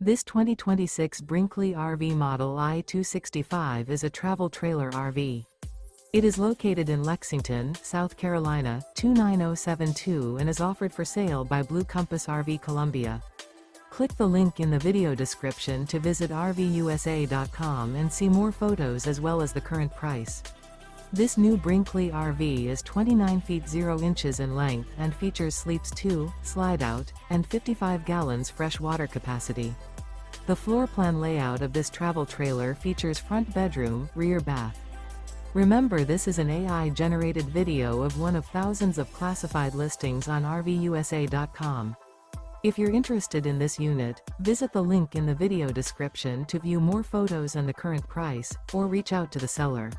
This 2026 Brinkley RV Model I 265 is a travel trailer RV. It is located in Lexington, South Carolina, 29072 and is offered for sale by Blue Compass RV Columbia. Click the link in the video description to visit RVUSA.com and see more photos as well as the current price. This new Brinkley RV is 29 feet 0 inches in length and features sleeps 2, slide-out, and 55 gallons fresh water capacity. The floor plan layout of this travel trailer features front bedroom, rear bath. Remember, this is an AI-generated video of one of thousands of classified listings on RVUSA.com. If you're interested in this unit, visit the link in the video description to view more photos and the current price, or reach out to the seller.